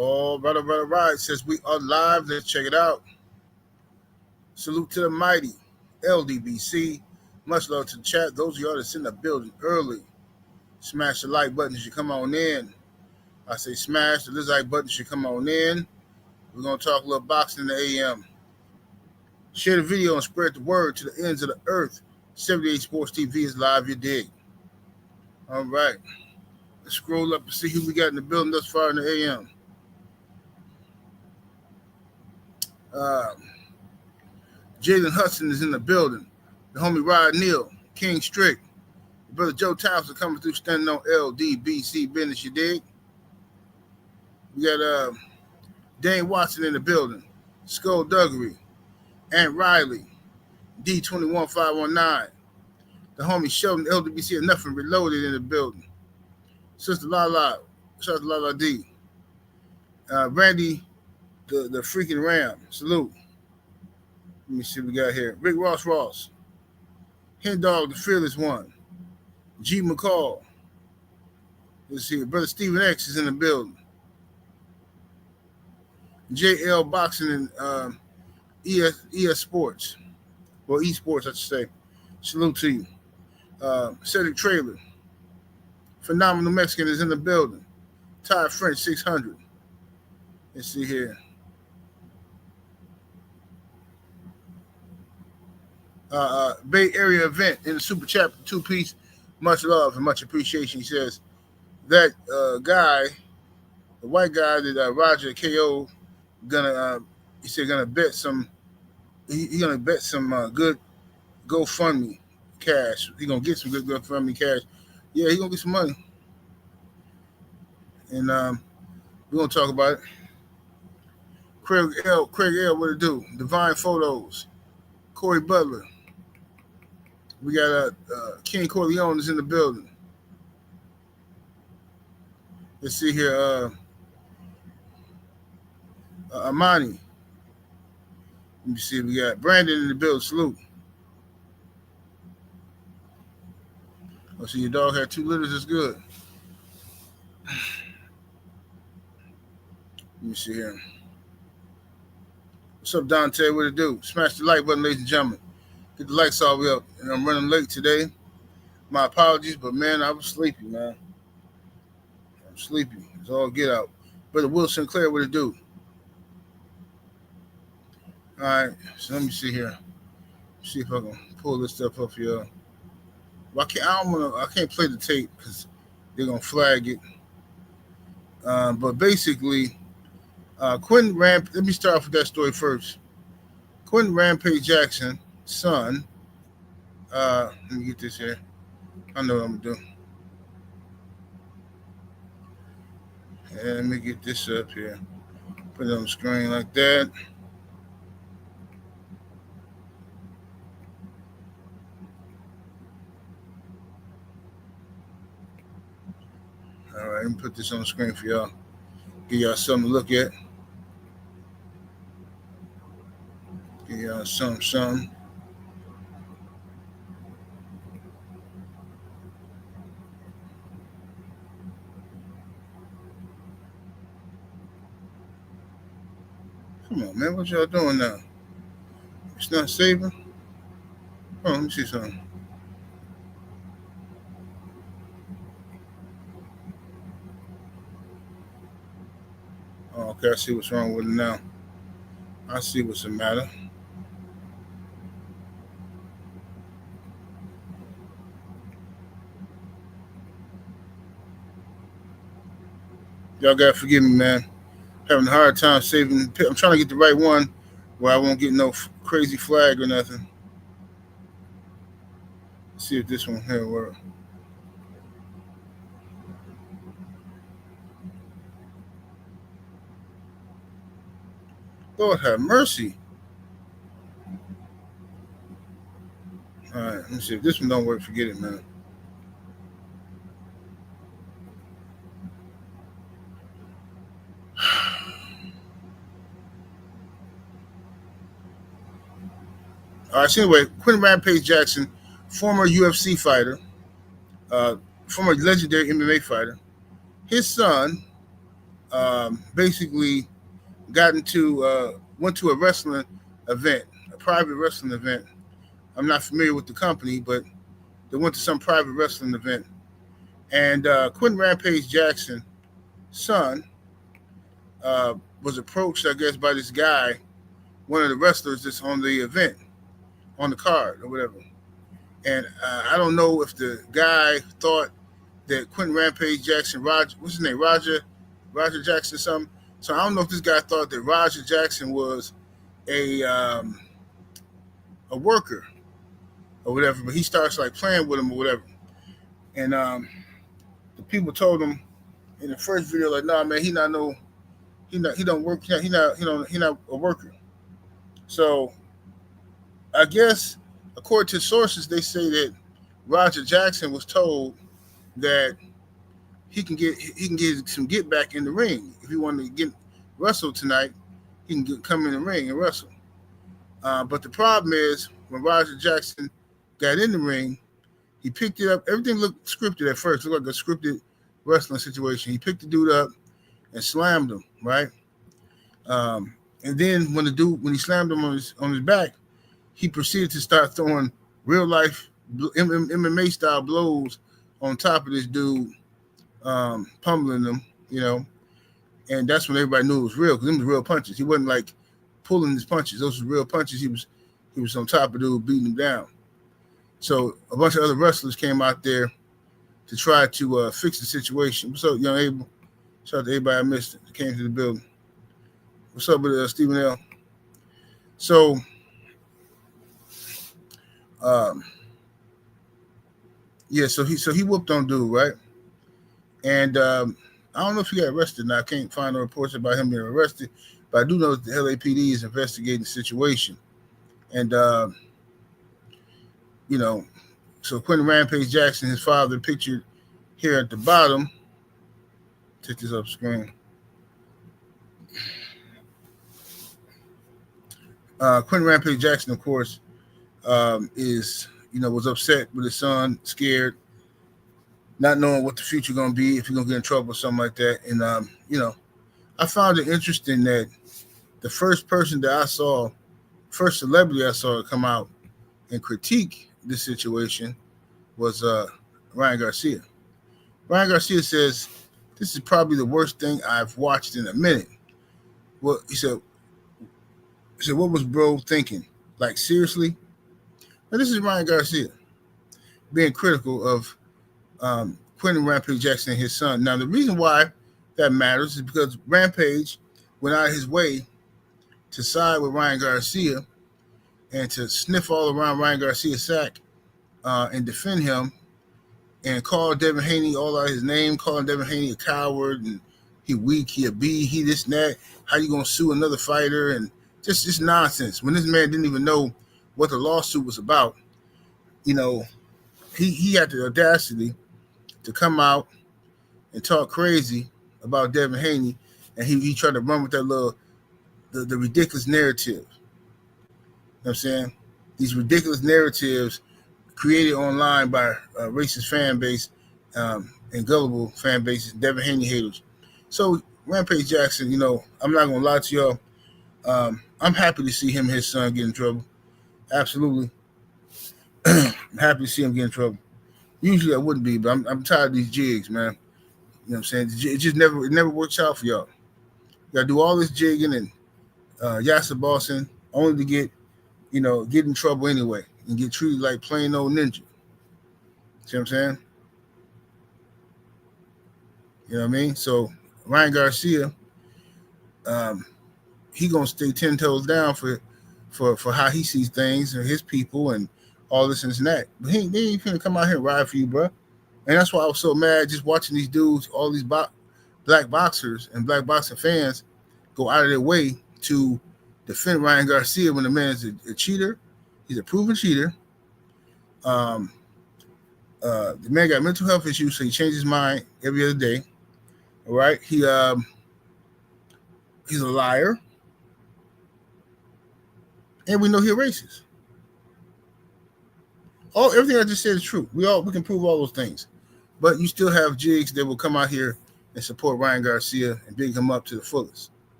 All right. Says we are live. Let's check it out. Salute to the mighty LDBC. Much love to the chat. Those of y'all that's in the building early, smash the like button as you come on in. I say smash the like button as you come on in. We're going to talk a little boxing in the AM. Share the video and spread the word to the ends of the earth. 78 Sports TV is live, you dig. All right. Let's scroll up and see who we got in the building thus far in the AM. Jaden Hudson is in the building. The homie Rod Neal, King Strick. Brother Joe Thompson coming through standing on LDBC business, you dig. We got Dane Watson in the building. Skullduggery. Aunt Riley. D21519. The homie Sheldon LDBC and Nothing Reloaded in the building. Sister Lala. Shout out to Lala D. Randy, the freaking Ram. Salute. Let me see what we got here. Rick Ross. Hen Dog, the Fearless One. G. McCall. Let's see. Brother Stephen X is in the building. JL Boxing and ES Sports. Well, esports, I should say. Salute to you. Cedric Trailer. Phenomenal Mexican is in the building. Ty French 600. Let's see here. Bay Area event in the Super Chapter 2-piece. Much love and much appreciation. He says that guy, the white guy that Roger KO, he said gonna bet some. He's gonna bet some good GoFundMe cash. He's gonna get some good GoFundMe cash. Yeah, he's gonna get some money, and we're gonna talk about it. Craig L, what it do? Divine Photos. Corey Butler. We got King Corleone is in the building. Let's see here. Amani. Let me see. We got Brandon in the building. Salute. Oh, see, your dog had 2 litters. It's good. Let me see here. What's up, Dante? What it do? Smash the like button, ladies and gentlemen. Get the lights all the way up. And I'm running late today. My apologies, but man, I was sleepy, man. I'm sleepy. It's all get out. Brother Will Sinclair, what it do? All right, so let me see here. See if I can pull this stuff up here. Well, I can't play the tape because they're gonna flag it. But basically, Quentin Rampage. Let me start off with that story first. Quentin Rampage Jackson, son. Let me get this here. I know what I'm gonna do. And let me get this up here. Put it on the screen like that. All right, let me put this on the screen for y'all. Give y'all something to look at. Give y'all something. Come on, man. What y'all doing now? It's not saving? Oh, let me see something. Oh, okay, I see what's wrong with it now. I see what's the matter. Y'all gotta forgive me, man. Having a hard time saving. I'm trying to get the right one where I won't get no crazy flag or nothing. Let's see if this one here works. Lord have mercy. All right, let me see if this one don't work. Forget it, man. All right, so anyway, Quentin Rampage Jackson, former UFC fighter, former legendary MMA fighter. His son basically went to a wrestling event, a private wrestling event. I'm not familiar with the company, but they went to some private wrestling event. And Quentin Rampage Jackson's son was approached, I guess, by this guy, one of the wrestlers that's on the event, on the card or whatever. And I don't know if the guy thought that Quentin Rampage Jackson, what's his name, Roger Jackson something. So I don't know if this guy thought that Roger Jackson was a worker or whatever, but he starts like playing with him or whatever. And the people told him in the first video, like, nah, man, he don't work, he not a worker. So I guess according to sources, they say that Roger Jackson was told that he can get some get back in the ring if he wanted to get wrestle tonight. He can come in the ring and wrestle. But the problem is when Roger Jackson got in the ring, he picked it up. Everything looked scripted at first. It looked like a scripted wrestling situation. He picked the dude up and slammed him, right? And then when he slammed him on his back, he proceeded to start throwing real life MMA style blows on top of this dude, pummeling him, and that's when everybody knew it was real, because them was real punches. He wasn't like pulling his punches; those were real punches. He was on top of the dude, beating him down. So a bunch of other wrestlers came out there to try to fix the situation. What's up, young Abel? Shout out to everybody I missed that came to the building. What's up with Stephen L? So, so he whooped on dude, right? And I don't know if he got arrested. Now I can't find no reports about him being arrested, but I do know that the LAPD is investigating the situation. And so Quentin Rampage Jackson, his father, pictured here at the bottom. Take this up screen. Quentin Rampage Jackson, of course, was upset with his son, scared, not knowing what the future going to be, if he's going to get in trouble or something like that. And, I found it interesting that the first celebrity I saw come out and critique this situation was Ryan Garcia. Ryan Garcia says, this is probably the worst thing I've watched in a minute. Well, he said, what was bro thinking? Like, seriously? Now, this is Ryan Garcia being critical of Quentin Rampage Jackson and his son. Now, the reason why that matters is because Rampage went out of his way to side with Ryan Garcia and to sniff all around Ryan Garcia's sack and defend him and call Devin Haney all out his name, calling Devin Haney a coward and he weak, he a B, he this and that. How you going to sue another fighter? And just nonsense. When this man didn't even know what the lawsuit was about, he had the audacity to come out and talk crazy about Devin Haney, and he tried to run with that the ridiculous narrative. You know what I'm saying? These ridiculous narratives created online by a racist fan base and gullible fan bases, Devin Haney haters. So Rampage Jackson, I'm not going to lie to y'all. I'm happy to see him and his son get in trouble. Absolutely. I'm happy to see him get in trouble. Usually I wouldn't be, but I'm tired of these jigs, man. You know what I'm saying? It just never works out for y'all. You got to do all this jigging and yassa bossing only to get in trouble anyway and get treated like plain old ninja. See what I'm saying? You know what I mean? So Ryan Garcia, he gonna stay 10 toes down for how he sees things and his people and all this and that. But he ain't gonna come out here and ride for you, bro. And that's why I was so mad just watching these dudes, all these black boxers and black boxing fans go out of their way to defend Ryan Garcia when the man is a cheater. He's a proven cheater. The man got mental health issues, so he changed his mind every other day. All right. He's a liar. And we know he's racist. Everything I just said is true. We can prove all those things. But you still have jigs that will come out here and support Ryan Garcia and big him up to the fullest.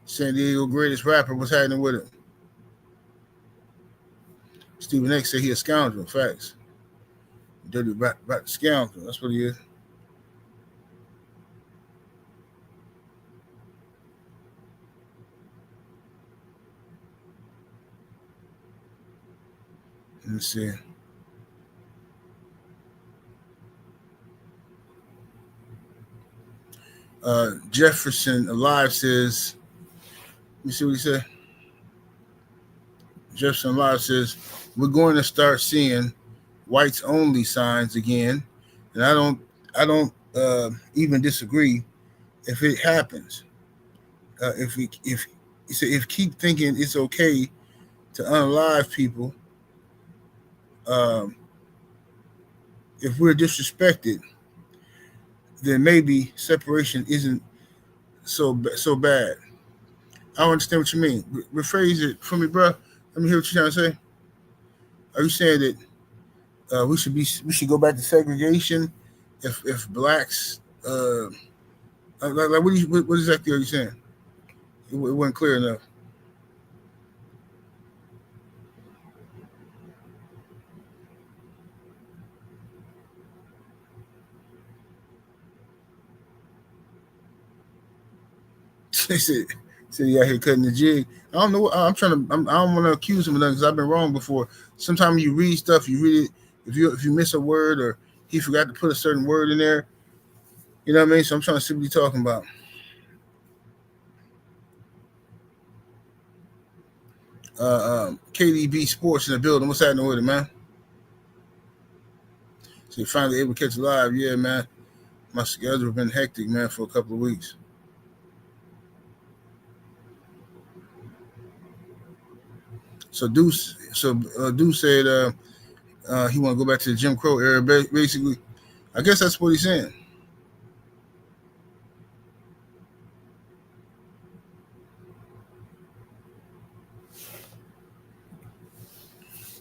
San Diego greatest rapper, what's happening with him? Stephen X said he a scoundrel. Facts. Dirty rat scoundrel. That's what he is. Let me see. Jefferson Alive says, let me see what he said. Jefferson Alive says, we're going to start seeing whites only signs again. And I don't even disagree if it happens. If keep thinking it's okay to unalive people, if we're disrespected, then maybe separation isn't so bad. I don't understand what you mean. Rephrase it for me, bro. Let me hear what you're trying to say. Are you saying that we should go back to segregation if blacks like what exactly are you saying? It wasn't clear enough. They said he out here cutting the jig. I don't know. I don't want to accuse him of nothing because I've been wrong before. Sometimes you read stuff, you read it. If you miss a word or he forgot to put a certain word in there, you know what I mean. So I'm trying to see what he's talking about. KDB Sports in the building. What's happening with it, man? So you finally able to catch live. Yeah, man. My schedule has been hectic, man, for a couple of weeks. So Deuce said he want to go back to the Jim Crow era. Basically, I guess that's what he's saying.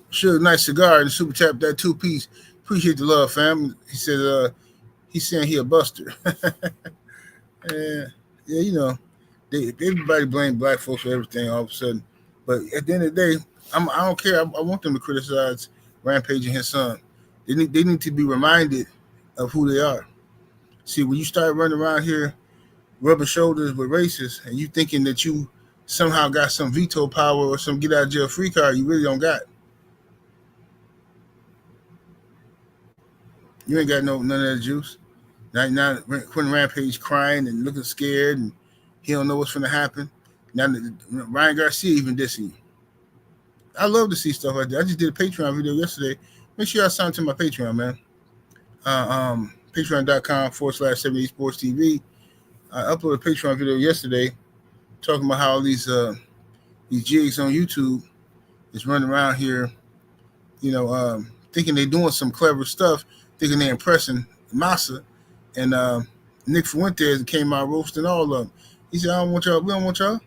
Sure, nice cigar and super tap that 2-piece. Appreciate the love, fam. He said he's saying he a buster. Yeah, you know, everybody blame black folks for everything all of a sudden. But at the end of the day, I don't care. I want them to criticize Rampage and his son. They need to be reminded of who they are. See, when you start running around here rubbing shoulders with racists and you thinking that you somehow got some veto power or some get out of jail free card, you really don't got. You ain't got none of that juice. Now Quentin Rampage crying and looking scared and he don't know what's going to happen. Now Ryan Garcia even dissing you. I love to see stuff like that. I just did a Patreon video yesterday. Make sure y'all sign to my Patreon, man. Patreon.com/78 Sports TV. I uploaded a Patreon video yesterday talking about how these jigs on YouTube is running around here, thinking they're doing some clever stuff, thinking they're impressing Massa. And Nick Fuentes came out roasting all of them. He said, I don't want y'all. We don't want y'all.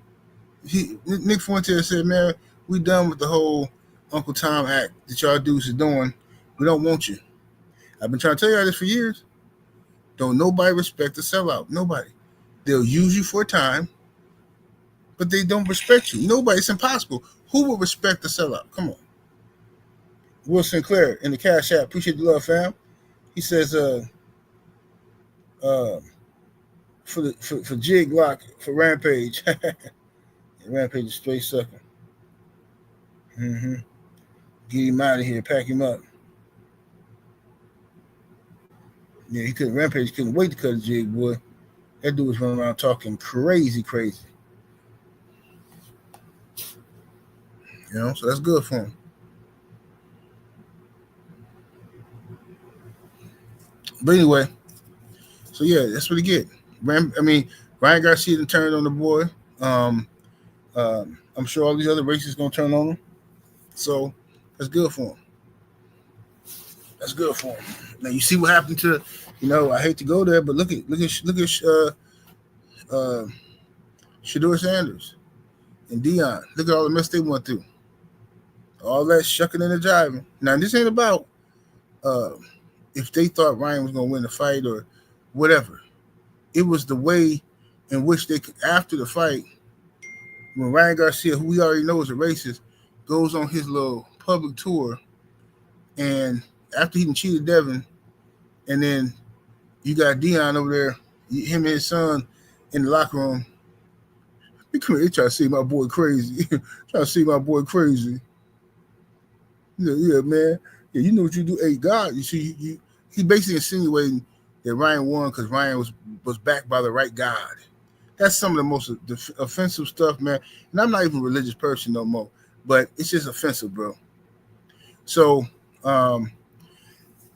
Nick Fuentes said, man, we done with the whole Uncle Tom act that y'all dudes is doing. We don't want you. I've been trying to tell y'all this for years. Don't nobody respect the sellout. Nobody. They'll use you for a time, but they don't respect you. Nobody. It's impossible. Who will respect the sellout? Come on. Will Sinclair in the Cash App. Appreciate the love, fam. He says, for Jig Lock for Rampage. Rampage is straight sucker. Get him out of here. Pack him up. Yeah, Rampage couldn't wait to cut a jig, boy. That dude was running around talking crazy. So that's good for him. But anyway, so yeah, that's what he get. Ryan Garcia done turned on the boy. I'm sure all these other races gonna turn on him. So that's good for him. Now you see what happened to, I hate to go there, but look at Shedeur Sanders and Dion. Look at all the mess they went through. All that shucking and the jiving. Now this ain't about if they thought Ryan was going to win the fight or whatever. It was the way in which they could, after the fight, when Ryan Garcia, who we already know is a racist, goes on his little public tour, and after he cheated Devin, and then you got Dion over there, him and his son in the locker room. They try to see my boy crazy. Try to see my boy crazy. Yeah, man. Yeah, you know what you do. Hey, God, you see, he basically insinuating that Ryan won because Ryan was backed by the right God. That's some of the most offensive stuff, man. And I'm not even a religious person no more, but it's just offensive, bro. So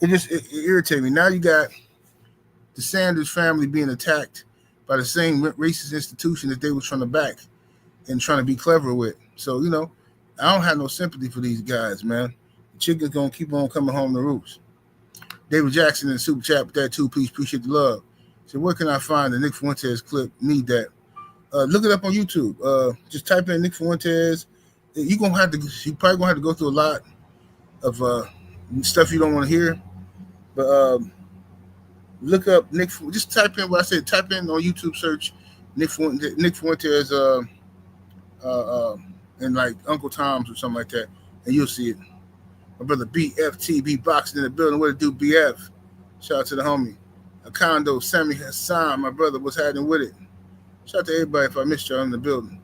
it irritated me. Now you got the Sanders family being attacked by the same racist institution that they were trying to back and trying to be clever with. So, you know, I don't have no sympathy for these guys, man. The chicken's going to keep on coming home to roost. David Jackson in the super chat with that too. Please appreciate the love. So where can I find the Nick Fuentes clip? Need that. Look it up on YouTube. Just type in Nick Fuentes. You probably gonna have to go through a lot of stuff you don't want to hear. But look up Nick. Just type in what I said. Type in on YouTube. Search Nick Fuentes and like Uncle Tom's or something like that, and you'll see it. My brother BFTB boxing in the building. What it do, BF? Shout out to the homie. A condo, Sammy Hassan, my brother, was happening with it. Shout out to everybody if I missed y'all in the building.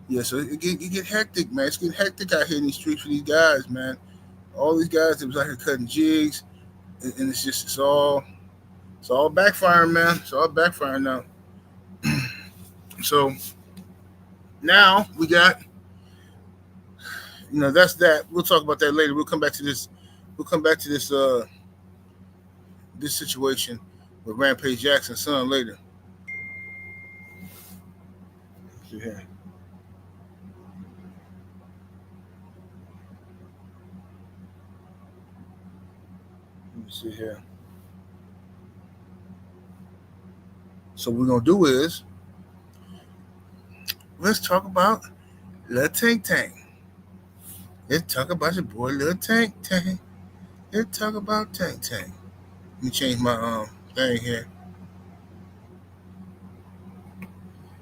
Yeah, so it get hectic, man. It's getting hectic out here in these streets for these guys, man. All these guys that was out here cutting jigs, and it's all backfiring, man. It's all backfiring now. So now we got, that's that. We'll talk about that later. We'll come back to this. This situation with Rampage Jackson's son later. Let's see here. Let me see here. So what we're gonna do is let's talk about Lil Tank Tank. Let's talk about your boy Lil Tank Tank. Let's talk about Tank Tank. Let me change my thing here,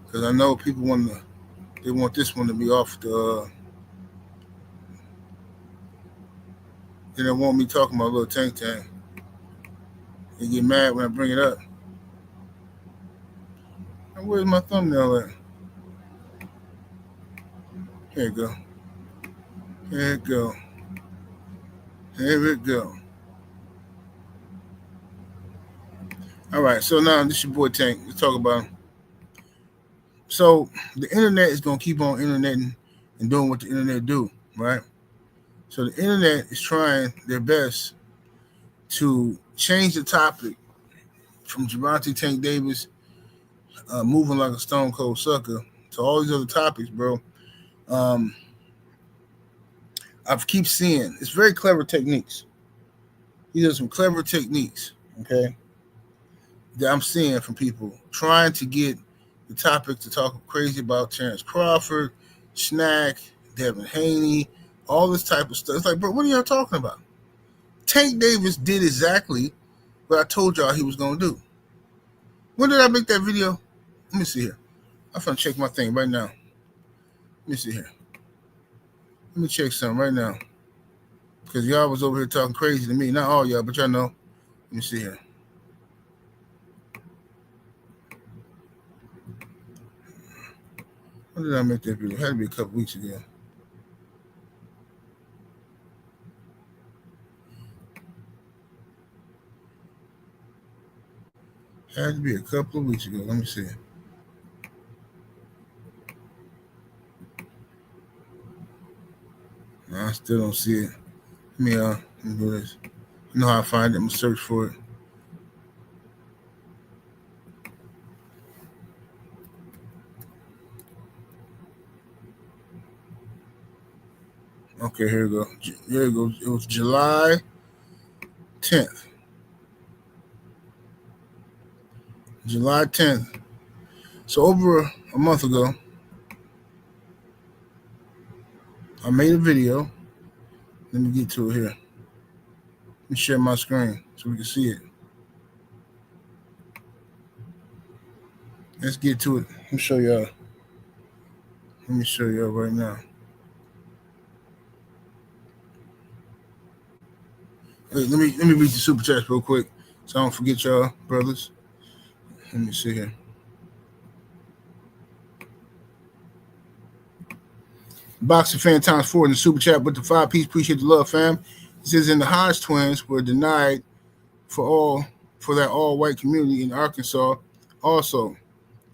because I know people want this one to be off the. They don't want me talking about Lil Tank Tank. They get mad when I bring it up. And where's my thumbnail at? Here we go. Here we go. Here we go. All right, so now this is your boy Tank. Let's talk about him. So the internet is going to keep on interneting and doing what the internet do, right? So the internet is trying their best to change the topic from Gervonta Tank Davis moving like a stone cold sucker to all these other topics, bro. I keep seeing it's very clever techniques. These are some clever techniques, okay, that I'm seeing from people trying to get the topic to talk crazy about Terrence Crawford, Schnack, Devin Haney, all this type of stuff. It's like, bro, what are y'all talking about? Tank Davis did exactly what I told y'all he was going to do. When did I make that video? Let me see here. I'm going to check my thing right now. Let me see here. Let me check something right now. Because y'all was over here talking crazy to me. Not all y'all, but y'all know. Let me see here. When did I make that video? It had to be a couple weeks ago. Had to be a couple of weeks ago. Let me see. No, I still don't see it. Let me do this. You know how I find it. I'm going to search for it. Okay, here we go. Here we go. It was July 10th. July 10th. So over a month ago, I made a video Let me get to it here. Let me share my screen so we can see it. Let's get to it. Let me show y'all. Let me show y'all right now. Wait, let me read the super chat real quick so I don't forget y'all, brothers. Let me see here. Boxing fan times 4 in the super chat with the 5-piece. Appreciate the love, fam. It says in the Hodge twins were denied for that all-white community in Arkansas. Also,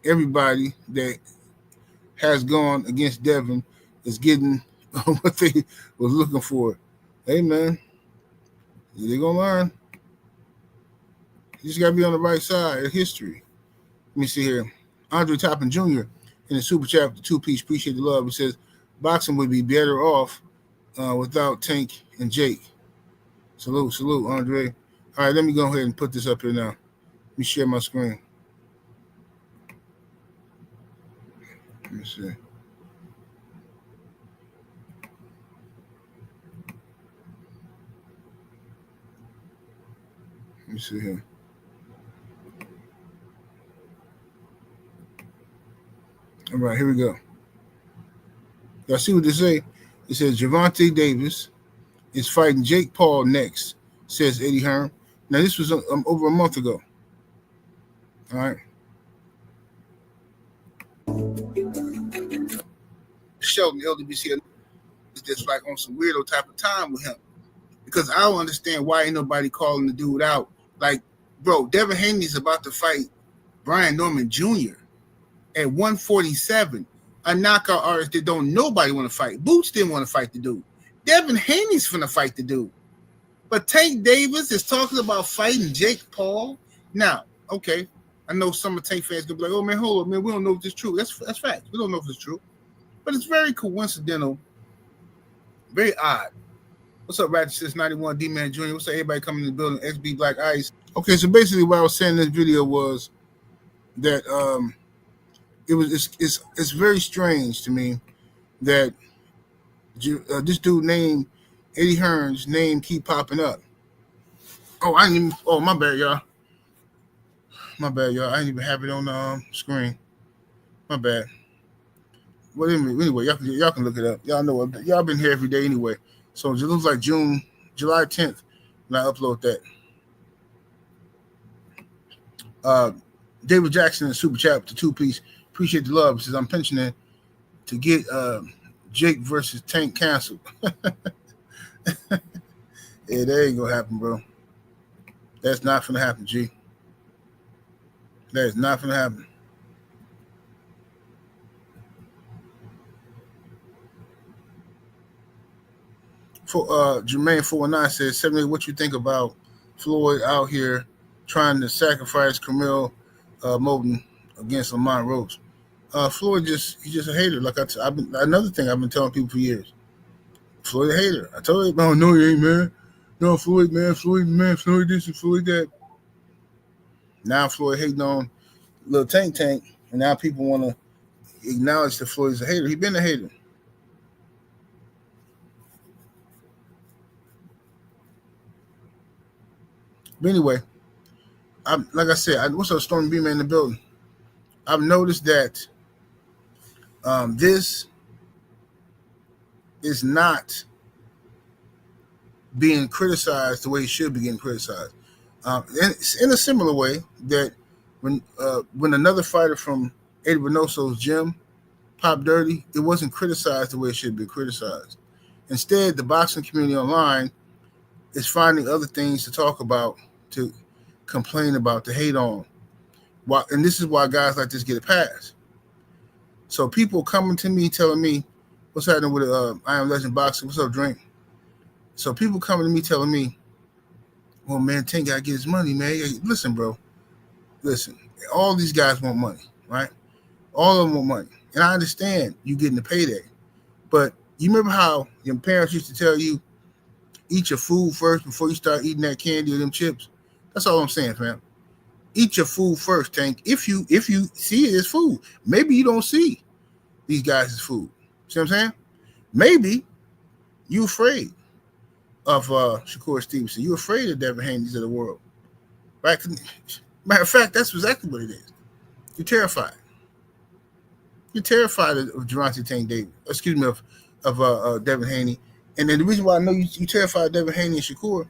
everybody that has gone against Devin is getting what they was looking for. Hey, man, they're gonna learn. You just gotta be on the right side of history. Let me see here. Andre Toppin Jr. in the super chat with the 2-piece. Appreciate the love. It says boxing would be better off without Tank and Jake. Salute, Andre. All right, let me go ahead and put this up here now. Let me share my screen. Let me see. Let me see here. All right, here we go. Y'all see what they say? It says Gervonta Davis is fighting Jake Paul next, says Eddie Hearn. Now, this was over a month ago. All right. Sheldon, LDBC, is just like on some weirdo type of time with him. Because I don't understand why ain't nobody calling the dude out. Like, bro, Devin Haney's about to fight Brian Norman Jr. at 147. A knockout artist that don't nobody want to fight. Boots didn't want to fight the dude. Devin Haney's finna fight the dude. But Tank Davis is talking about fighting Jake Paul. Now, okay, I know some of Tank fans gonna be like, "Oh man, hold on, man, we don't know if it's true." That's fact. We don't know if it's true, but it's very coincidental, very odd. What's up, Ratchet 691, D-Man Jr.? What's up, everybody coming in the building? XB Black Ice. Okay, so basically, what I was saying in this video was that it's very strange to me that this dude named Eddie Hearn's name keep popping up. Oh, I didn't even. Oh, my bad, y'all. My bad, y'all. I didn't even have it on the screen. My bad. Well, anyway, y'all can look it up. Y'all know it. Y'all been here every day anyway. So it looks like July 10th when I upload that. David Jackson in Super Chat with the 2-piece. Appreciate the love. Says I'm pensioning to get Jake versus Tank canceled. Yeah, that ain't gonna happen, bro. That's not gonna happen, G. That is not gonna happen. For Jermaine 419 says, 78, what you think about Floyd out here trying to sacrifice Camille Moulton against Lamont Rose? Floyd he's just a hater. Like another thing I've been telling people for years. Floyd a hater. I told you, oh no, he ain't, man. No, Floyd this and Floyd that. Now Floyd hating on little Tank, and now people want to acknowledge that Floyd is a hater. He been a hater. But anyway, like I said, what's up, Stormy B Man in the building? I've noticed that this is not being criticized the way it should be getting criticized. In a similar way that when another fighter from Eddie Reynoso's gym popped dirty, it wasn't criticized the way it should be criticized. Instead, the boxing community online is finding other things to talk about, to complain about, to hate on. And this is why guys like this get a pass. So people coming to me telling me, what's happening with I Am Legend Boxing? What's up, Drink? So people coming to me telling me, well, man, Tank got to get his money, man. Listen, bro. Listen. All these guys want money, right? All of them want money. And I understand you getting the payday. But you remember how your parents used to tell you, eat your food first before you start eating that candy or them chips? That's all I'm saying, fam. Eat your food first, Tank. If you see it as food, maybe you don't see these guys as food. See what I'm saying? Maybe you afraid. of Shakur Stevenson. You're afraid of Devin Haney's of the world, right? Matter of fact, that's exactly what it is. You're terrified. You're terrified of Gervonta Tank Davis. Excuse me, of Devin Haney. And then the reason why I know you're terrified of Devin Haney and Shakur,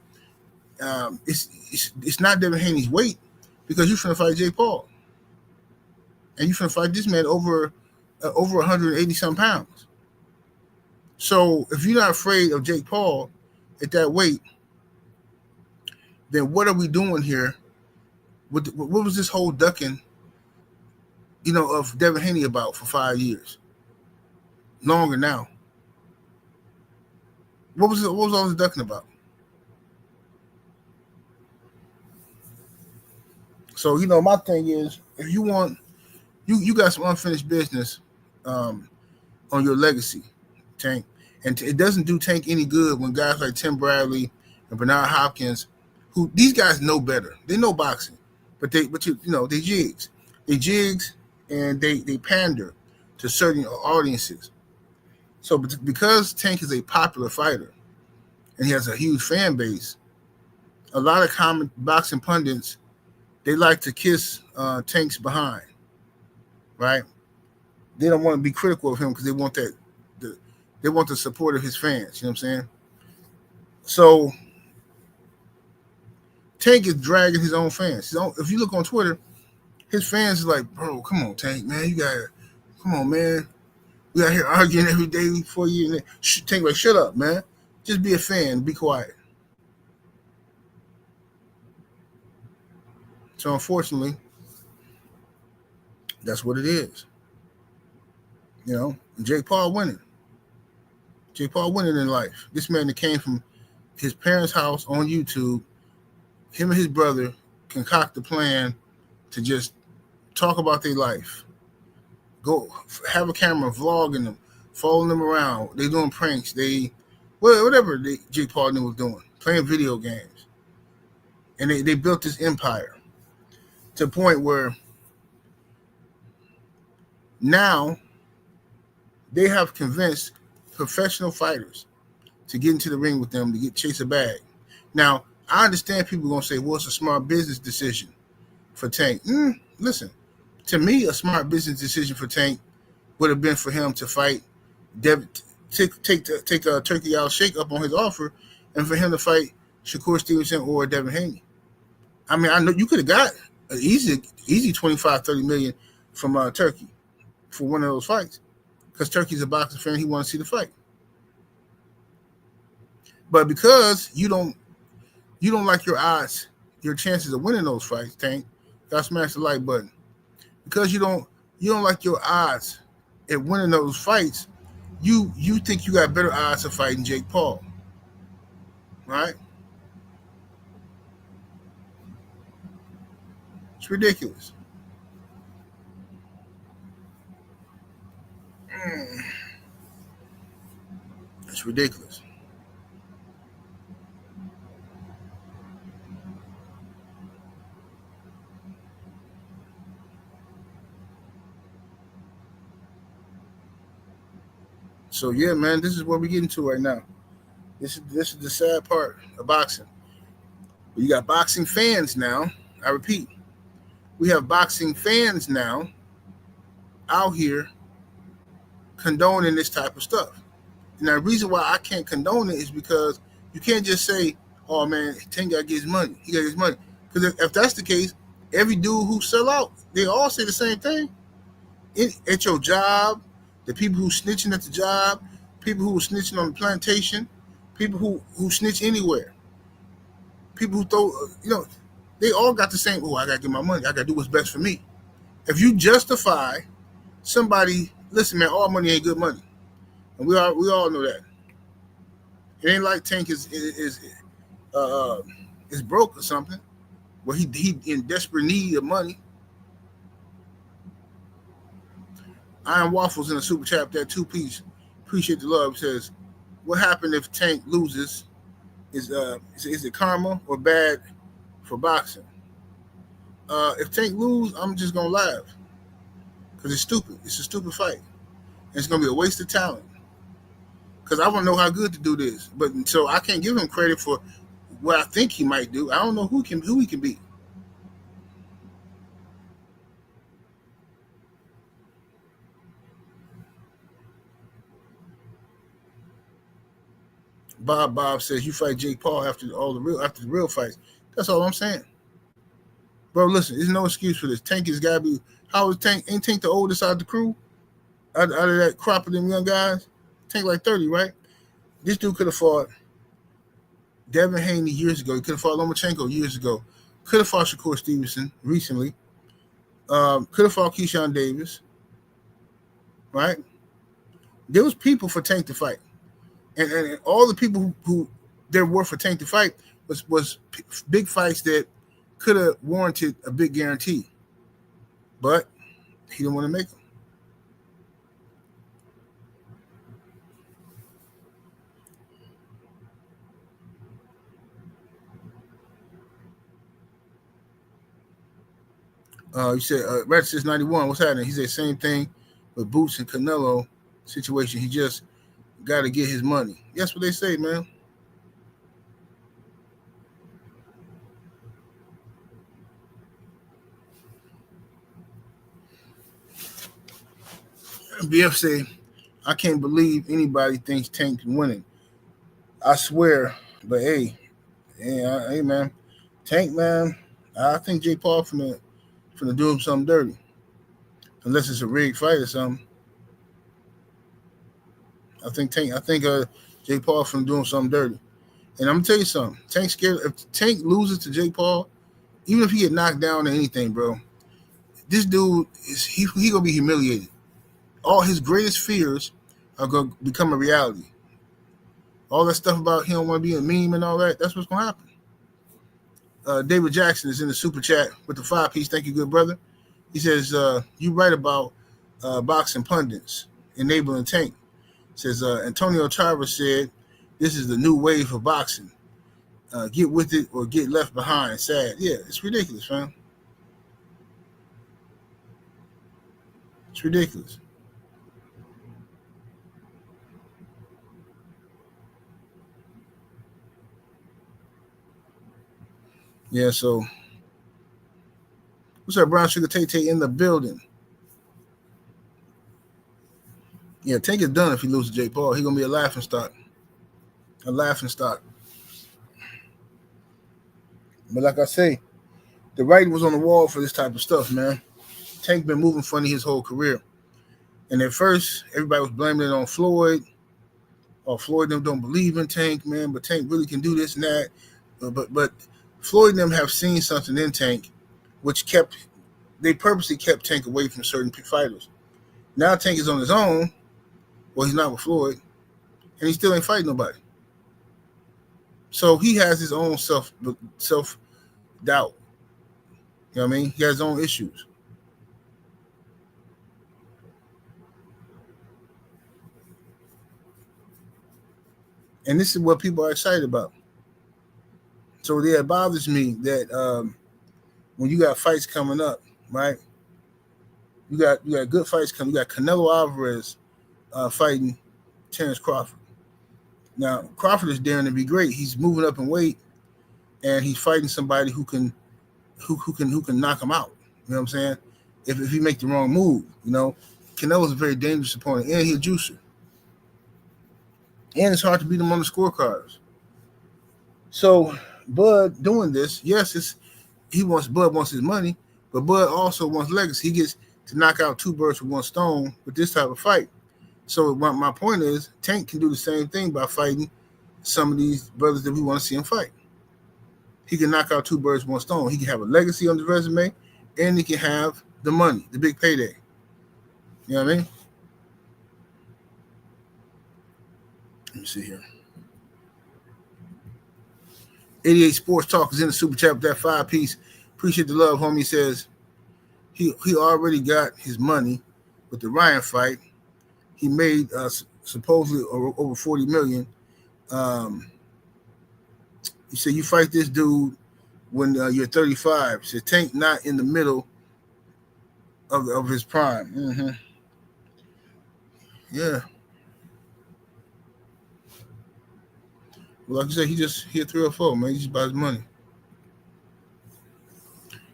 it's not Devin Haney's weight, because you're trying to fight Jake Paul, and you're trying to fight this man over 180 some pounds. So if you're not afraid of Jake Paul at that weight, then what are we doing here? What was this whole ducking, of Devin Haney about for 5 years? Longer now. What was all this ducking about? So, my thing is, if you want, you got some unfinished business on your legacy, Tank. And it doesn't do Tank any good when guys like Tim Bradley and Bernard Hopkins, who these guys know better. They know boxing, but they jigs. They jigs and they pander to certain audiences. So because Tank is a popular fighter and he has a huge fan base, a lot of common boxing pundits, they like to kiss Tank's behind, right? They don't want to be critical of him because they want they want the support of his fans. You know what I'm saying? So Tank is dragging his own fans. If you look on Twitter, his fans is like, bro, come on, Tank, man. Come on, man. We out here arguing every day before you. Tank like, shut up, man. Just be a fan. Be quiet. So unfortunately, that's what it is. Jake Paul winning. Jake Paul winning in life. This man that came from his parents' house on YouTube, him and his brother concoct a plan to just talk about their life. Go have a camera vlogging them, following them around. They doing pranks. Whatever Jake Paul was doing, playing video games. And they built this empire to a point where now they have convinced professional fighters to get into the ring with them to chase a bag. Now, I understand people are going to say, well, it's a smart business decision for Tank. Listen, to me, a smart business decision for Tank would have been for him to fight, take a turkey out shake up on his offer, and for him to fight Shakur Stevenson or Devin Haney. I mean, I know you could have got an easy 25, 30 million from Turkey for one of those fights, because Turkey's a boxing fan. He wants to see the fight. But because you don't like your odds, your chances of winning those fights, Tank, gotta smash the like button. Because you don't like your odds at winning those fights, you think you got better odds of fighting Jake Paul, right? It's ridiculous. It's ridiculous. So yeah, man, this is what we're getting to right now. This is the sad part of boxing. You got boxing fans now. I repeat, we have boxing fans now out here condoning this type of stuff. And the reason why I can't condone it is because you can't just say, oh man, Tank got to get his money. He got his money. Because if that's the case, every dude who sell out, they all say the same thing. At your job, the people who snitching at the job, people who are snitching on the plantation, people who snitch anywhere, people who throw, they all got the same, I got to get my money. I got to do what's best for me. If you justify somebody, listen, man, all money ain't good money. And we all know that. It ain't like Tank is broke or something, where he in desperate need of money. Iron Waffles in a super chat, that 2-piece. Appreciate the love. Says, what happened if Tank loses? Is it karma or bad for boxing? If Tank lose, I'm just gonna laugh because it's stupid. It's a stupid fight. And it's gonna be a waste of talent. because I want to know how good to do this. But so I can't give him credit for what I think he might do. I don't know who he can beat. Bob says you fight Jake Paul after the real fights. That's all I'm saying. Bro, listen, there's no excuse for this. Tank has got to be. How is Tank? Ain't Tank the oldest out of the crew? Out of that crop of them young guys? Tank like 30, right? This dude could have fought Devin Haney years ago. He could have fought Lomachenko years ago. Could have fought Shakur Stevenson recently. Could have fought Keyshawn Davis. Right? There was people for Tank to fight. And all the people who there were for Tank to fight was big fights that could have warranted a big guarantee. But he didn't want to make them. You said Red says 91. What's happening? He said same thing with Boots and Canelo situation. He just got to get his money. That's what they say, man. BF say, I can't believe anybody thinks Tank's winning. I swear, but hey, man, Tank, man. I think Jake Paul finna do him something dirty, unless it's a rigged fight or something. I think Jake Paul finna do him something dirty, and I'm gonna tell you something. Tank's scared. If Tank loses to Jake Paul, even if he get knocked down or anything, bro, this dude he gonna be humiliated. All his greatest fears are gonna become a reality. All that stuff about he don't want to be a meme and all that, that's what's gonna happen. David Jackson is in the super chat with the 5-piece. Thank you, good brother. He says, you write about boxing pundits enabling Tank. Says Antonio Tarver said, this is the new wave of boxing. Get with it or get left behind. Sad. Yeah, it's ridiculous, fam. It's ridiculous. Yeah, so what's up, Brown Sugar Tay in the building? Yeah, Tank is done if he loses Jake Paul. He's gonna be a laughing stock. A laughing stock. But like I say, the writing was on the wall for this type of stuff, man. Tank been moving funny his whole career. And at first, everybody was blaming it on Floyd. Or Floyd and them don't believe in Tank, man, but Tank really can do this and that. But Floyd and them have seen something in Tank, which they purposely kept Tank away from certain fighters. Now Tank is on his own. Well, he's not with Floyd, and he still ain't fighting nobody. So he has his own self doubt. You know what I mean? He has his own issues. And this is what people are excited about. So yeah, it bothers me that when you got fights coming up, right? You got good fights coming. You got Canelo Alvarez fighting Terrence Crawford. Now Crawford is daring to be great. He's moving up in weight, and he's fighting somebody who can knock him out. You know what I'm saying? If he make the wrong move, you know, Canelo's a very dangerous opponent, and he's a juicer. And it's hard to beat him on the scorecards. So Bud doing this, yes, Bud wants his money, but Bud also wants legacy. He gets to knock out two birds with one stone with this type of fight. So my point is, Tank can do the same thing by fighting some of these brothers that we want to see him fight. He can knock out two birds with one stone. He can have a legacy on his resume, and he can have the money, the big payday. You know what I mean? Let me see here. 88 Sports Talk is in the super chat with that 5-piece. Appreciate the love, homie. He says he already got his money with the Ryan fight. He made supposedly over $40 million. He said you fight this dude when you're 35. He said Tank not in the middle of his prime. Mm-hmm. Yeah. Well, like you said, he just hit 3 or 4, man. He just buys money.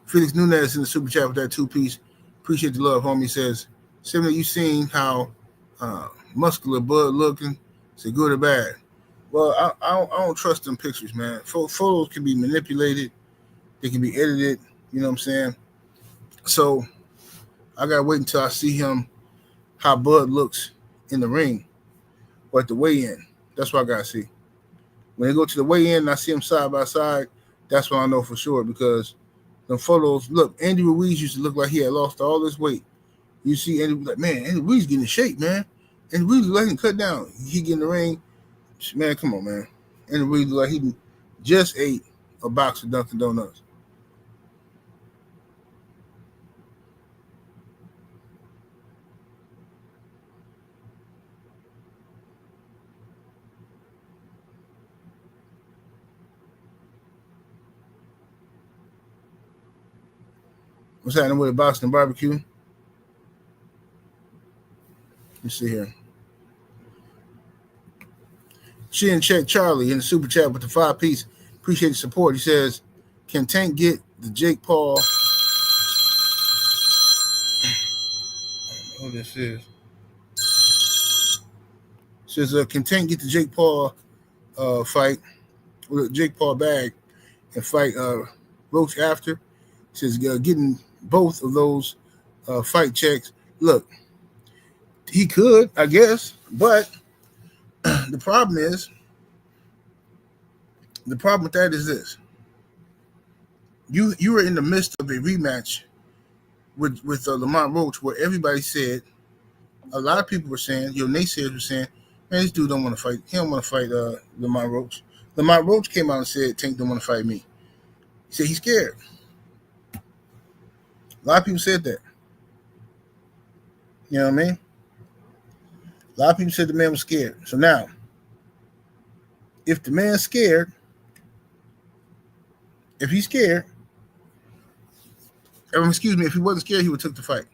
Felix Nunez in the super chat with that 2-piece. Appreciate the love, homie. Says, similar, you seen how muscular Bud looking? Is it good or bad? Well, I don't trust them pictures, man. Photos can be manipulated. They can be edited. You know what I'm saying? So I gotta wait until I see him, how Bud looks in the ring or at the weigh-in. That's what I gotta see. When they go to the weigh-in and I see him side by side, that's when I know for sure, because the photos, look, Andy Ruiz used to look like he had lost all this weight. You see Andy, like, man, Andy Ruiz getting in shape, man. Andy Ruiz look like he cut down. He get in the ring, man, come on, man. Andy Ruiz look like he just ate a box of Dunkin' Donuts. What's happening with the Boston barbecue? Let's see here. Shin Check Charlie in the super chat with the 5-piece. Appreciate the support. He says, can Tank get the Jake Paul? Oh, this is. Says, can Tank get the Jake Paul fight with Jake Paul bag and fight Roach after? Says, getting both of those fight checks. Look, he could, I guess, but the problem with that is this: you were in the midst of a rematch with Lamont Roach, where everybody said, a lot of people were saying, your naysayers were saying, man, this dude don't want to fight. He don't want to fight Lamont Roach. Lamont Roach came out and said, Tank don't want to fight me. He said he's scared. A lot of people said that. You know what I mean? A lot of people said the man was scared. So now, if the man's scared, if he's scared, excuse me, if he wasn't scared, he would have took the fight.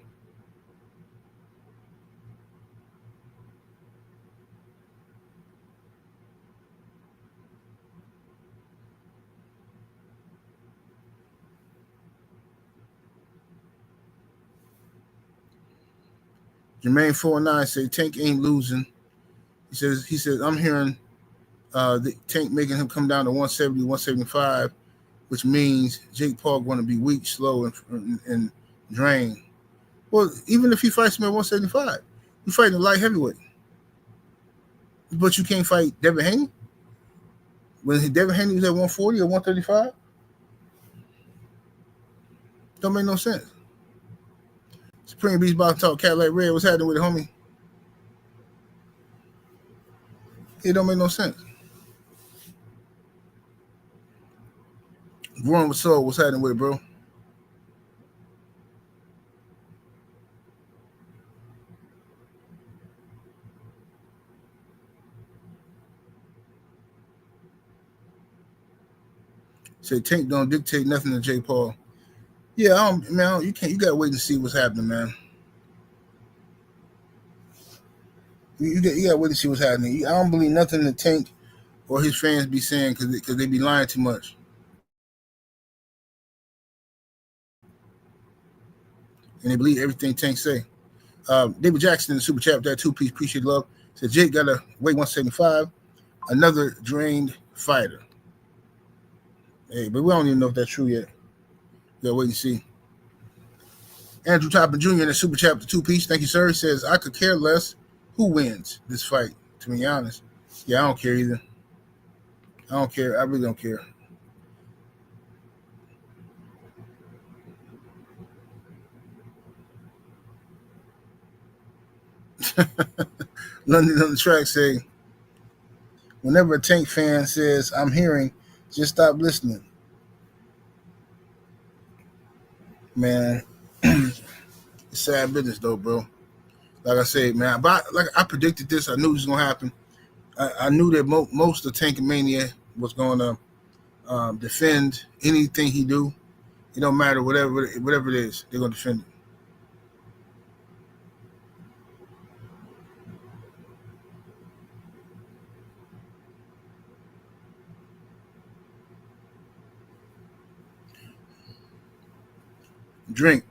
Jermaine 49 say Tank ain't losing. He says I'm hearing the Tank making him come down to 170, 175, which means Jake Paul going to be weak, slow, and drained. Well, even if he fights him at 175, you're fighting a light heavyweight. But you can't fight Devin Haney? When Devin Haney was at 140 or 135? Don't make no sense. Supreme Beast Box Talk, Cadillac Red, what's happening with it, homie? It don't make no sense. Growing with Soul, what's happening with it, bro? Say Tank don't dictate nothing to Jake Paul. Yeah, man, you can't. You gotta wait and see what's happening, man. You gotta wait and see what's happening. I don't believe nothing that Tank or his fans be saying because they be lying too much. And they believe everything Tank say. David Jackson in the super chat with that 2-piece. Appreciate love. Said Jake got to weigh 175. Another drained fighter. Hey, but we don't even know if that's true yet. We gotta wait and see. Andrew Toppin Jr. in the super chat with the 2-piece. Thank you, sir. He says, I could care less who wins this fight, to be honest. Yeah, I don't care either. I don't care. I really don't care. London on the track say, whenever a Tank fan says, I'm hearing, just stop listening. Man, it's sad business though, bro. Like I said, man, like I predicted this. I knew this was gonna happen. I knew that most of Tankmania was gonna defend anything he do. It don't matter whatever it is, they're gonna defend it. Drink.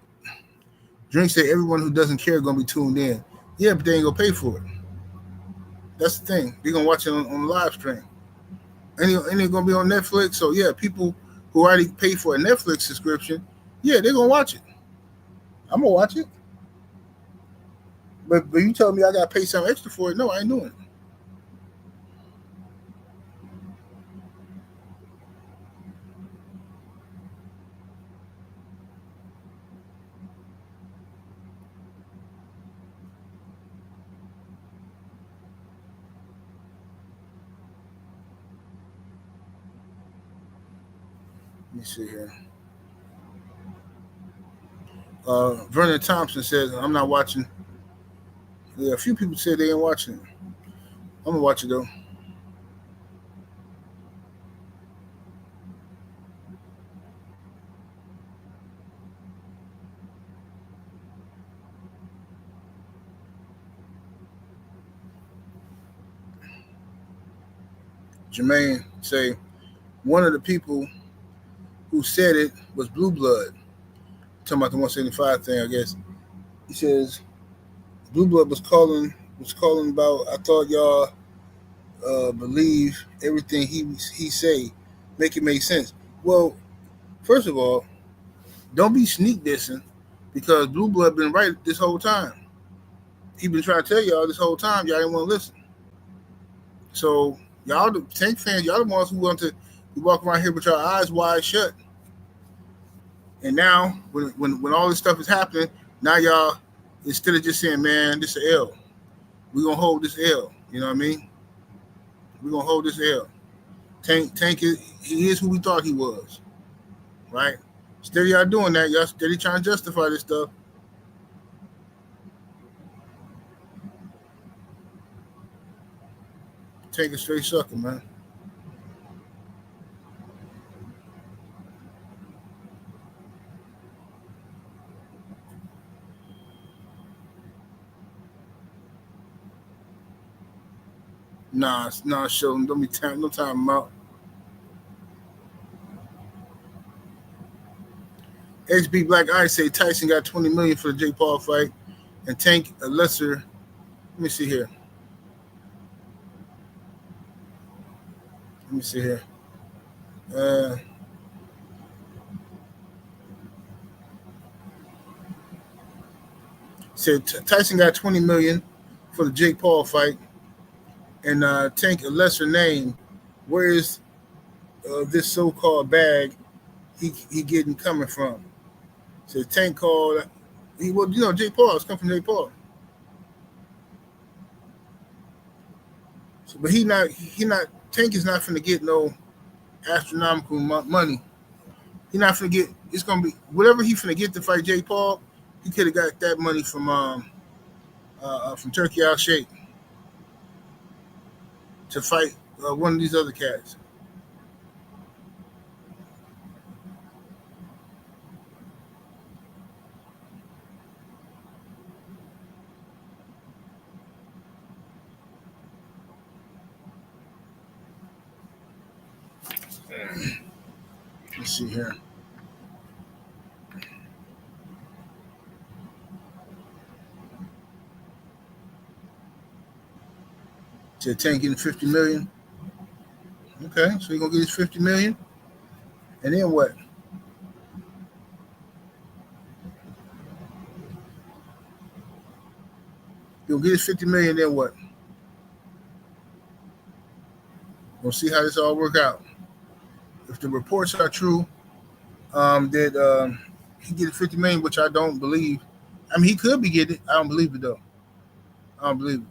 Drink said everyone who doesn't care gonna be tuned in. Yeah, but they ain't gonna pay for it. That's the thing. They're gonna watch it on the live stream. And it's gonna be on Netflix. So yeah, people who already pay for a Netflix subscription, yeah, they're gonna watch it. I'm gonna watch it. But you told me I gotta pay something extra for it. No, I ain't doing it. Let me see here. Vernon Thompson says I'm not watching. Yeah, a few people said they ain't watching it. I'm gonna watch it though. Jermaine say one of the people who said it was Blue Blood. Talking about the 175 thing, I guess. He says Blue Blood was calling about. I thought y'all believe everything he say, make it make sense. Well, first of all, don't be sneak dissing because Blue Blood been right this whole time. He been trying to tell y'all this whole time. Y'all didn't want to listen. So y'all, the Tank fans, y'all the ones who want to walk around here with your eyes wide shut. And now, when all this stuff is happening, now y'all, instead of just saying, man, this is an L, we're going to hold this L. You know what I mean? We're going to hold this L. Tank he is who we thought he was. Right? Instead of y'all doing that, y'all steady trying to justify this stuff. Tank is straight sucker, man. Nah, show him. Don't be no time out. XB Black Eye say Tyson got $20 million for the Jake Paul fight, and Tank a lesser. Let me see here. Said Tyson got $20 million for the Jake Paul fight, and Tank a lesser name. Where is this so-called bag he getting coming from? So Tank called. Jake Paul. It's come from Jake Paul. So, but he not. Tank is not finna get no astronomical money. He not finna get. It's gonna be whatever he finna get to fight Jake Paul. He could have got that money from Turkey Al Sheikh to fight one of these other cats. Let's see here. So Tank getting $50 million. Okay, so he gonna get his $50 million, and then what? He'll get his $50 million. Then what? We'll see how this all work out. If the reports are true, that he get $50 million, which I don't believe. I mean, he could be getting it. I don't believe it though. I don't believe it.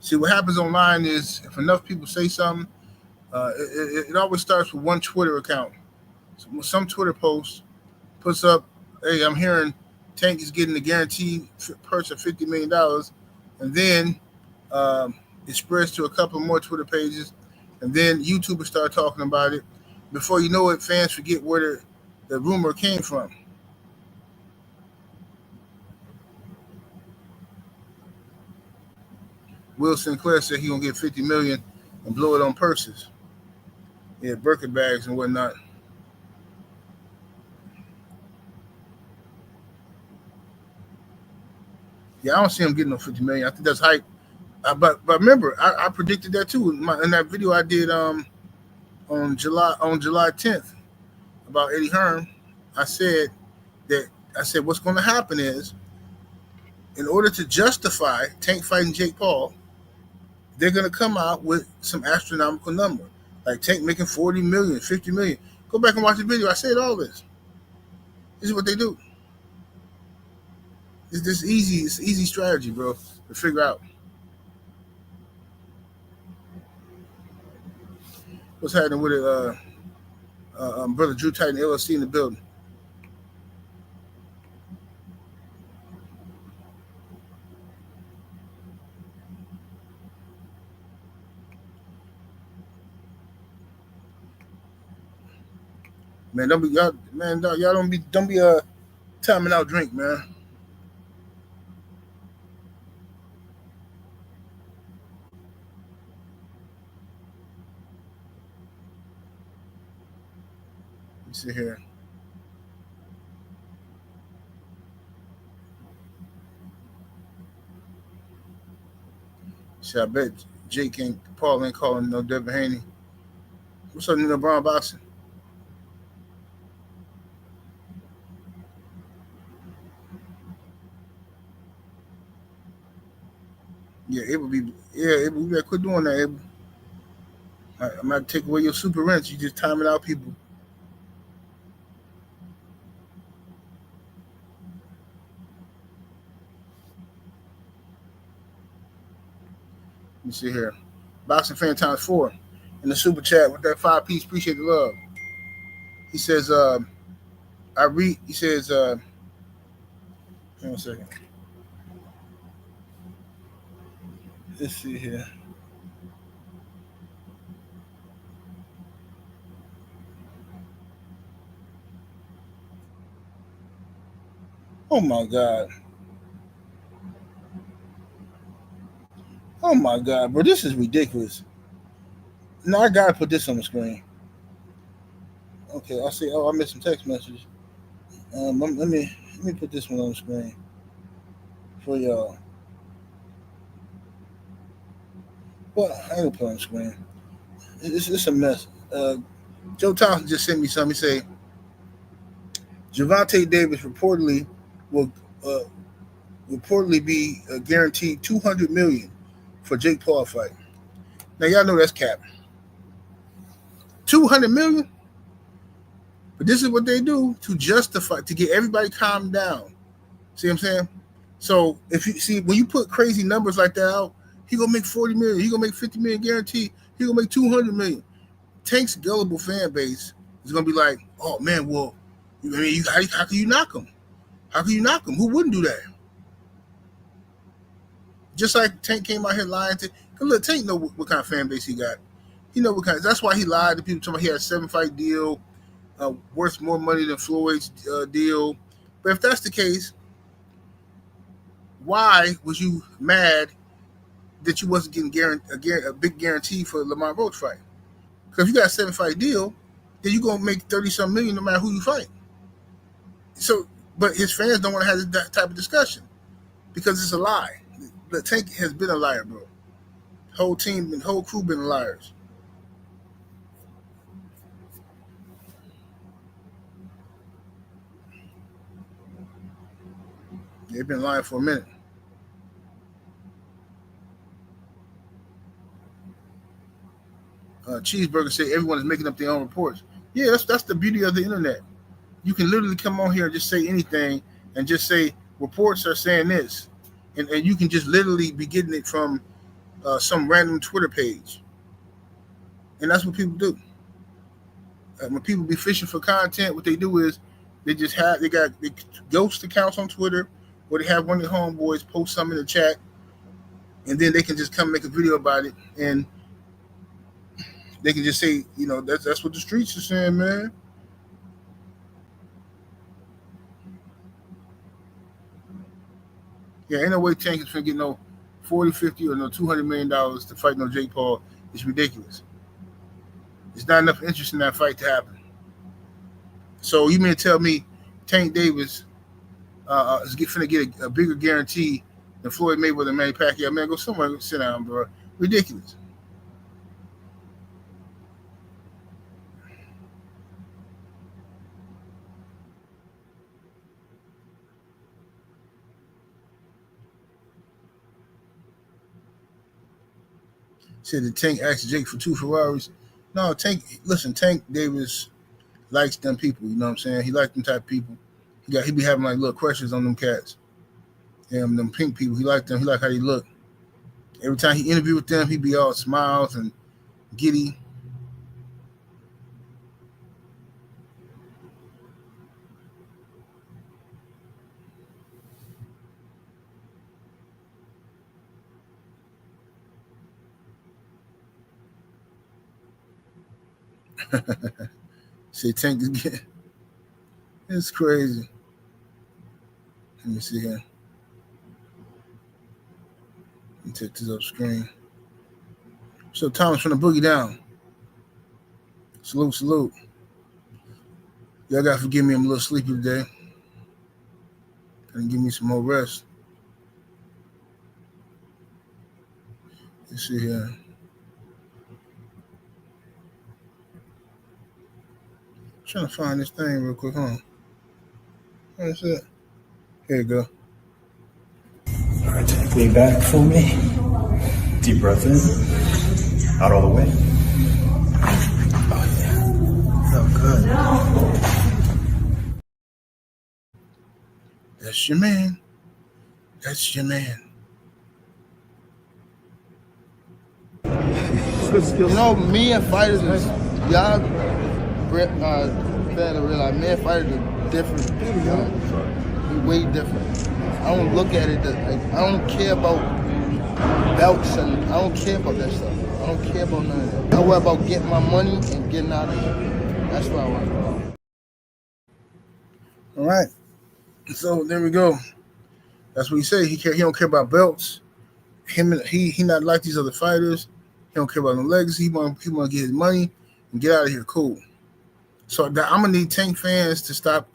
See, what happens online is if enough people say something, it always starts with one Twitter account. So some Twitter post puts up, "Hey, I'm hearing Tank is getting the guaranteed purse of $50 million," and then it spreads to a couple more Twitter pages, and then YouTubers start talking about it. Before you know it, fans forget where the rumor came from. Will Sinclair said he gonna get $50 million and blow it on purses. Yeah, Birkin bags and whatnot. Yeah, I don't see him getting no 50 million. I think that's hype. But remember, I predicted that too in that video I did on July 10th about Eddie Hearn. I said that what's going to happen is, in order to justify Tank fighting Jake Paul, they're going to come out with some astronomical number, like Tank making 40 million, 50 million. Go back and watch the video. I said all this. This is what they do. It's this easy. It's easy strategy, bro, to figure out. What's happening with it? Brother Drew Titan LLC in the building. Man, don't be y'all. Man, y'all don't be timing out drink, man. Let me see here. See, I bet Jake and Paul ain't calling no Devin Haney. What's up, Nino Brown boxing? Yeah, it would be. Yeah, it would be. Quit doing that. Abel. I'm gonna take away your super rents. You just timing out people. Let me see here. Boxing fan times 4 in the super chat with that 5-piece. Appreciate the love. He says, I read. He says, hang on a second. Let's see here. Oh my God. Oh my God, bro, this is ridiculous. Now I gotta put this on the screen. Okay, I see. Oh, I missed some text messages. Let me put this one on the screen for y'all. Well, I ain't gonna put it on the screen. It's a mess. Joe Thompson just sent me something. He say Gervonta Davis reportedly will be guaranteed $200 million for Jake Paul fight. Now y'all know that's cap. $200 million. But this is what they do to justify, to get everybody calmed down. See what I'm saying? So if you see, when you put crazy numbers like that out, he gonna make 40 million. He gonna make 50 million guaranteed. He gonna make 200 million. Tank's gullible fan base is gonna be like, oh man, well, I mean, how can you knock him? How can you knock him? Who wouldn't do that? Just like Tank came out here lying to. Cause look, Tank know what kind of fan base he got. He know what kind. That's why he lied to people. Talking about he had a 7-fight deal. Worth more money than Floyd's deal. But if that's the case, why was you mad that you wasn't getting a big guarantee for the Lamont Roach fight? Because if you got a 7-fight deal, then you're going to make 30-some million no matter who you fight. So, but his fans don't want to have that type of discussion because it's a lie. The Tank has been a liar, bro. Whole team and whole crew been liars. They've been lying for a minute. Cheeseburger said everyone is making up their own reports. Yeah, that's the beauty of the internet. You can literally come on here and just say anything and just say reports are saying this, and you can just literally be getting it from some random Twitter page, and that's what people do. When people be fishing for content, what they do is they got ghost accounts on Twitter, or they have one of their homeboys post something in the chat, and then they can just come make a video about it, and they can just say, that's what the streets are saying, man. Yeah, ain't no way Tank is finna get no 40, 50, or no $200 million to fight no Jake Paul. It's ridiculous. There's not enough interest in that fight to happen. So you mean to tell me Tank Davis is finna get a bigger guarantee than Floyd Mayweather and Manny Pacquiao. Man, go somewhere, sit down, bro. Ridiculous. Said the Tank asked Jake for 2 Ferraris. No, Tank. Listen, Tank Davis likes them people. You know what I'm saying? He likes them type of people. He be having like little crushes on them cats. Them pink people. He liked them. He liked how they look. Every time he interviewed with them, he be all smiles and giddy. Say Tank again. It's crazy. Let me see here. Let me take this up screen. So Thomas from the Boogie Down. Salute, salute. Y'all gotta forgive me, I'm a little sleepy today. And give me some more rest. Let's see here. I'm trying to find this thing real quick, huh? Where's it? Here you go. All right, take way back for me. Deep breath in. Out all the way. Oh, yeah. Felt good. That's your man. That's your man. You know, me and fighters, y'all fair to realize, me and fighters are different. We're way different. I don't look at it like, I don't care about belts and I don't care about that stuff. I don't care about none of that. I worry about getting my money and getting out of here. That's what I worry about. All right. So there we go. That's what he said. He don't care about belts. He not like these other fighters. He don't care about no legacy. He want to get his money and get out of here. Cool. So I'm gonna need Tank fans to stop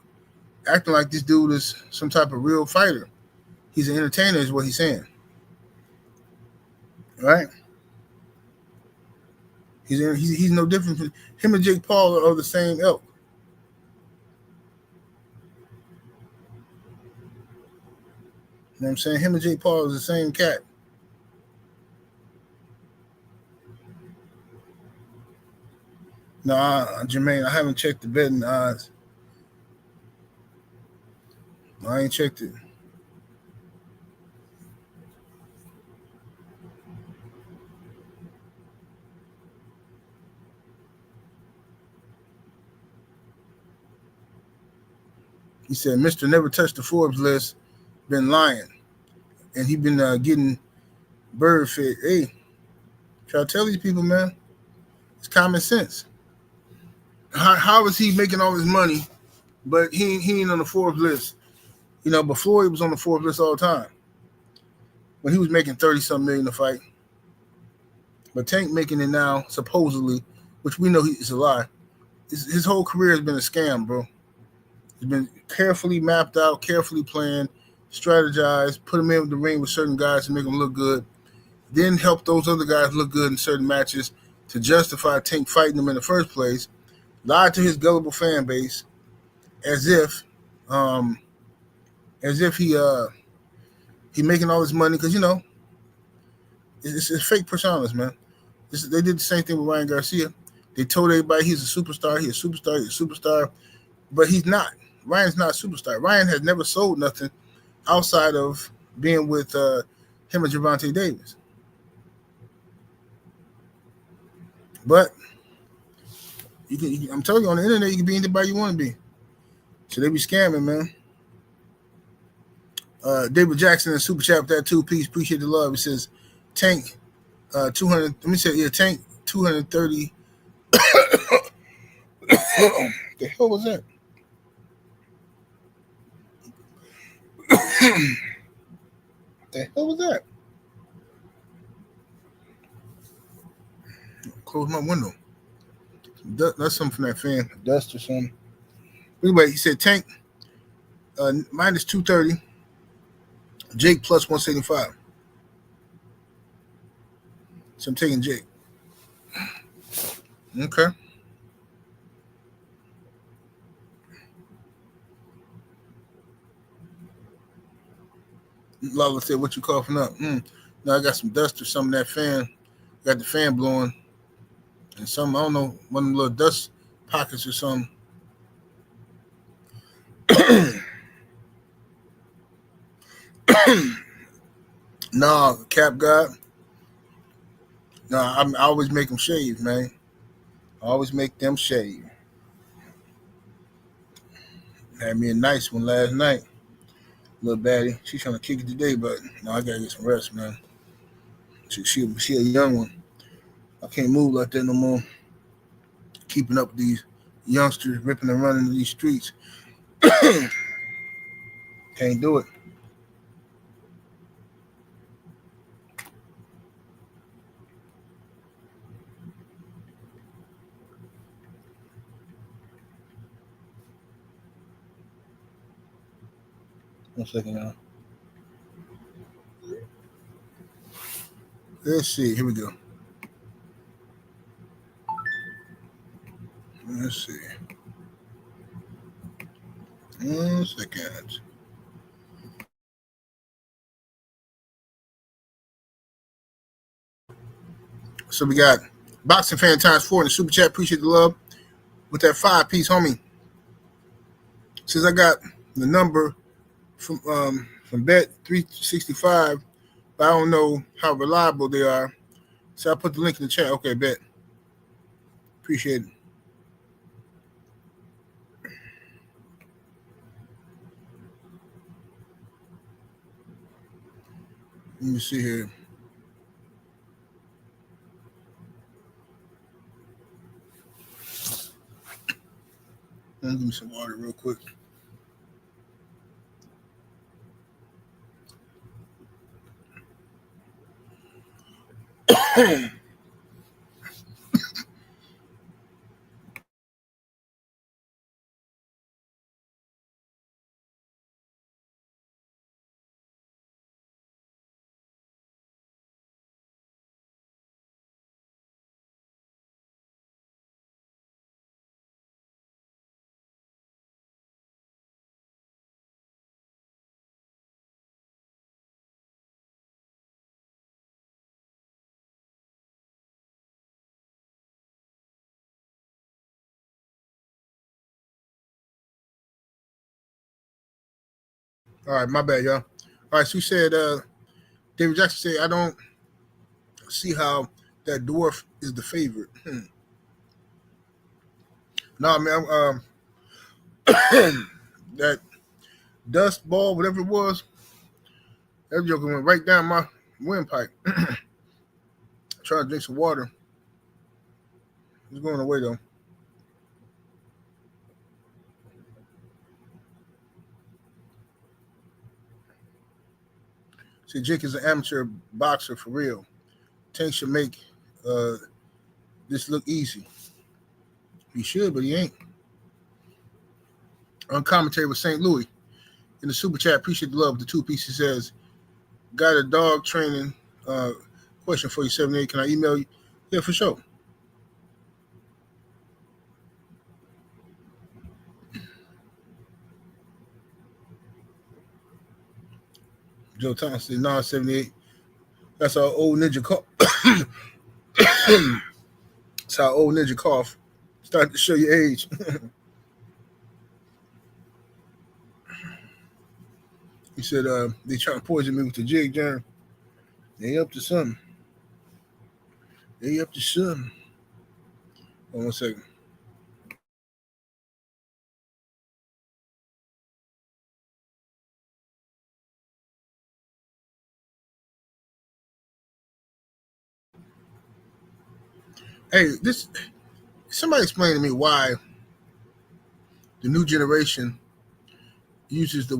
acting like this dude is some type of real fighter. He's an entertainer, is what he's saying. Right? He's no different from him and Jake Paul are of the same ilk. You know what I'm saying? Him and Jake Paul is the same cat. No, Jermaine, I haven't checked the betting odds. I ain't checked it. He said, Mr. Never Touched the Forbes list, been lying. And he been getting bird fed. Hey, try to tell these people, man. It's common sense. How is he making all his money, but he ain't on the Forbes list? You know, but Floyd was on the Forbes list all the time when he was making 30-something million a fight. But Tank making it now, supposedly, which we know is a lie. His whole career has been a scam, bro. It's been carefully mapped out, carefully planned, strategized, put him in the ring with certain guys to make them look good, then help those other guys look good in certain matches to justify Tank fighting them in the first place, lied to his gullible fan base as if he making all this money because, you know, it's fake personas, man. They did the same thing with Ryan Garcia. They told everybody he's a superstar, he's a superstar, but he's not. Ryan's not a superstar. Ryan has never sold nothing outside of being with him and Gervonta Davis. But I'm telling you, on the internet, you can be anybody you want to be. So they be scamming, man. David Jackson and Super Chat with that 2-piece. Appreciate the love. It says Tank 200. Let me say, yeah, Tank 230. The hell was that? The hell was that? Close my window. That's something from that fan. Dust or something. Anyway, he said Tank minus 230. Jake plus 175. So I'm taking Jake. Okay. Lala said, "What you coughing up?" No, I got some dust or something. That fan, got the fan blowing, and some I don't know, one of them little dust pockets or something. Nah, Cap God. Nah, I always make them shave, man. I always make them shave. Had me a nice one last night. Little baddie. She's trying to kick it today, but no, I gotta get some rest, man. She a young one. I can't move like that no more. Keeping up with these youngsters ripping and running in these streets. Can't do it. One second now. Let's see. Here we go. Let's see. 1 second. So we got Boxing Fan times 4 in the super chat. Appreciate the love. With that 5-piece, homie. Since I got the number from Bet 365, but I don't know how reliable they are. So I put the link in the chat. Okay, Bet. Appreciate it. Let me see here. Give me some water real quick. All right, my bad, y'all. All right, so you said, David Jackson said, I don't see how that dwarf is the favorite. No, man, that dust ball, whatever it was, that joker went right down my windpipe. Trying to drink some water. It's going away, though. See, Jake is an amateur boxer for real. Tank should make this look easy. He should, but he ain't. On commentary with St. Louis. In the super chat, appreciate the love. The 2-piece, he says, got a dog training question for you, 78. Can I email you? Yeah, for sure. Joe Thompson, 978. That's our old ninja cough. That's how old ninja cough. Start to show your age. He said they trying to poison me with the jig germ. They up to something. They up to something. Hold on 1 second. Hey, somebody explain to me why the new generation uses the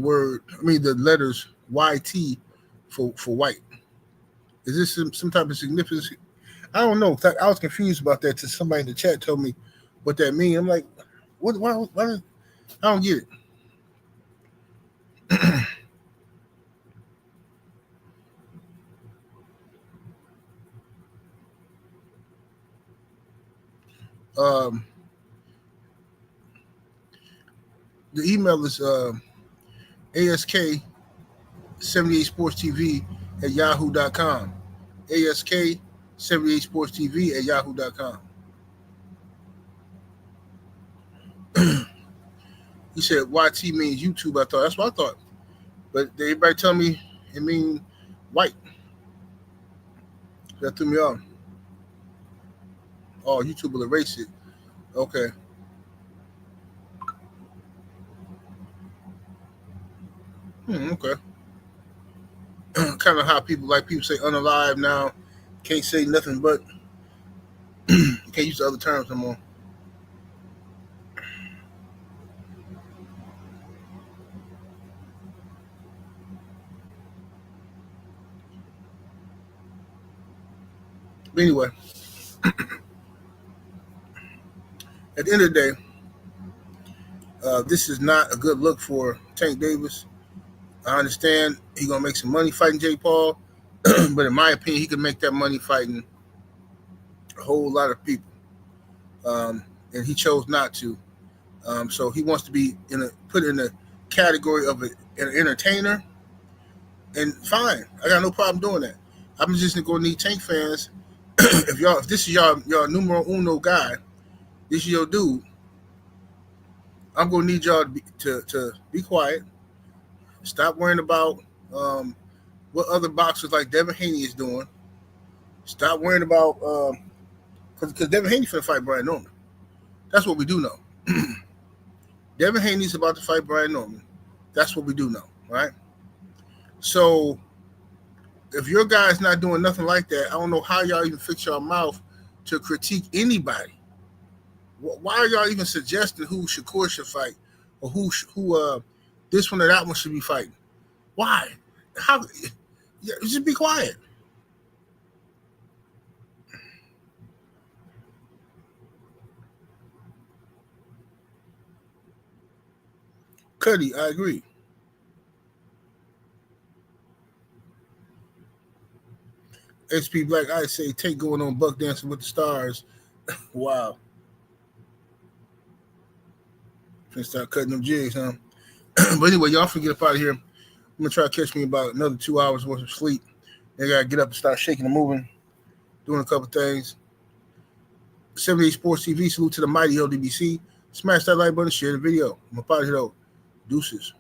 letters YT for white. Is this some type of significance? I don't know. I was confused about that till somebody in the chat told me what that means. I'm like, what? Why I don't get it. The email is ask78sportstv@yahoo.com. ask78sportstv@yahoo.com. He said YT means YouTube. I thought that's what I thought, but everybody tell me it means white. That threw me off. Oh, YouTube will erase it. Okay. Okay. Kind of how people say unalive now. Can't say nothing but can't use the other terms no more. But anyway, at the end of the day, this is not a good look for Tank Davis. I understand he's gonna make some money fighting Jake Paul, but in my opinion, he could make that money fighting a whole lot of people, and he chose not to. So he wants to be put in the category of an entertainer, and fine, I got no problem doing that. I'm just gonna need Tank fans. If this is y'all numero uno guy, this is your dude. I'm gonna need y'all to be quiet. Stop worrying about what other boxers like Devin Haney is doing. Stop worrying about because Devin Haney's finna fight Brian Norman. That's what we do know. Devin Haney's about to fight Brian Norman. That's what we do know, right? So if your guy's not doing nothing like that, I don't know how y'all even fix your mouth to critique anybody. Why are y'all even suggesting who Shakur should fight or who this one or that one should be fighting? Why? How? Yeah, just be quiet. Cuddy, I agree. SP Black, I say Tank going on Buck Dancing with the Stars. Wow. Finna start cutting them jigs, huh? But anyway, y'all forget up out of here. I'm gonna try to catch me about another 2 hours worth of sleep. Then I gotta get up and start shaking and moving, doing a couple things. 78 Sports TV, salute to the mighty LDBC. Smash that like button, share the video. I'm up out of here though. Deuces.